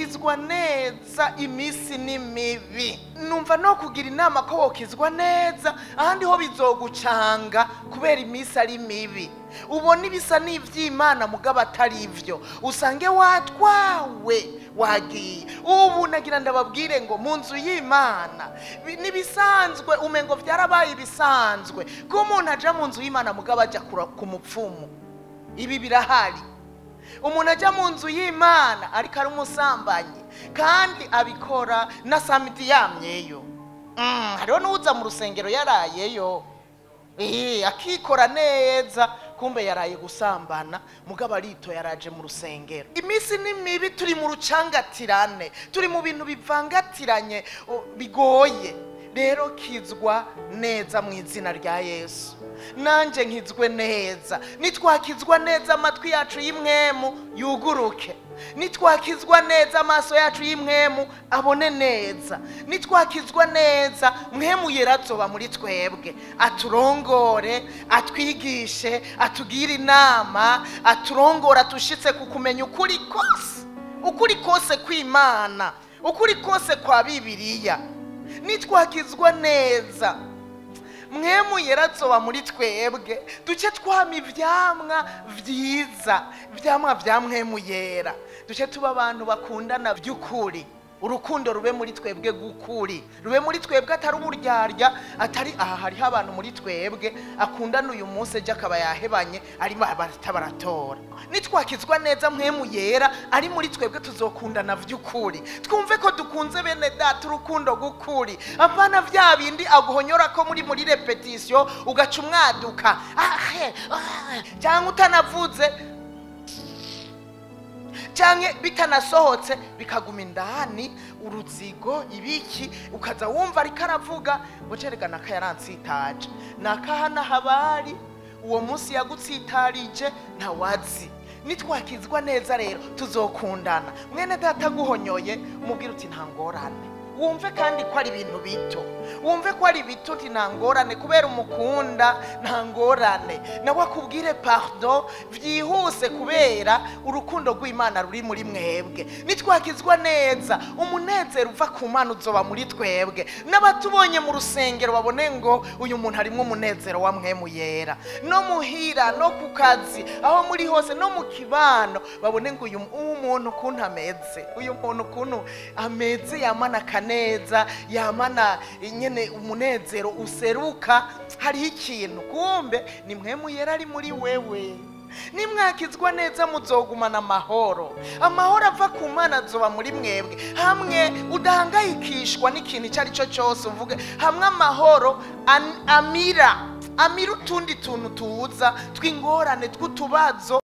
ukizwa neza imisi ni mibi. Numva no kugira inama ko wokizwa neza ahandi ho bizogucanga kubera imisi ari mibi. Ubona ibisa n'ivy'Imana mugabo atari ivyo, usange watwawe wagiye. Ubu nagira ndababwire ngo mu nzu y'Imana nibisanzwe, umengo vyarabaye bisanzwe ko umuntu aja mu nzu y'Imana mugabo aja ku mupfumu. Ibi birahari. Umuntu aja mu nzu y'Imana ariko ari umusambanyi kandi abikora na samedi yamyeyo. Hariho n'uza mu rusengero yarayeyo, akikora neza, kumbe yaraye gusambana mugabo arito yaraje mu rusengero. Imisi ni mibi, turi mu rucangatirane, turi mu bintu bivangatiranye bigoye. Rero kizwa neza mu izina rya Yesu. Nanje nkizwe neza. Nitwakizwa neza amatwi yacu y'imwemu yuguruke. Nitwakizwa neza amaso yacu y'imwemu abone neza. Nitwakizwa neza mwemu yera azoba muri twebwe, aturongore, atwigishe, atugire inama, aturongora tushitse kukumenya ukuri kose kw'Imana, ukuri kose kwa Bibiliya. Nitwakizwa neza mwemu yera azoba muri twebwe, duce twama ivyamwa vyiza, ivyamwa vya mwemu yera. Duce tuba abantu bakundana by'ukuri, urukundo rube muri twebwe gukuri, rube muri twebwe atari uburyarya, atari hariho abantu muri twebwe akundana uyu munsi ejo akaba yahebanye ari baratora. Nitwakizwa neza mwemu yera ari muri twebwe tuzokundana vy'ukuri, twumve ko dukunze bene data urukundo gukuri, apana vya bindi aguhonyora ko muri repetition ugaca umwaduka cyangwa utanavuze canke bitanasohotse bikaguma indani uruzigo ibiki, ukaza wumva ariko aravuga ngo cerekana ko yaransitaje nakahana habari uwo munsi yagutsitarije ntawazi. Nitwakizwa neza rero tuzokundana. Mwene data guhonyoye umubwira uti nta ngorane, wumve kandi ko ari ibintu bito, wumve ko ari bito uti nta ngorane kubera umukunda, nta ngorane nawe akubwire pardon vyihuse kubera urukundo rw'Imana ruri muri mwebwe. Nitwakizwa neza umunezero uva ku Mana uzoba muri twebwe, n'abatubonye mu rusengero babone ngo uyu muntu harimwo umunezero wa mwemu yera, no muhira no ku kazi aho muri hose no mu kibano babone ngo uyu muntu ukuntu ameze, uyu muntu ukuntu ameze yamana neza, yamana nyene umunezero useruka. Hariho ikintu kumbe ni mwemu yera ari muri wewe. Nimwakizwa neza muzogumana amahoro, amahoro ava ku Mana azoba muri mwebwe. Hamwe udahangayikishwa n'ikintu icari cyo cyose, uvuge hamwe amahoro amira utundi tuntu tuza tw'ingorane tw'utubazo.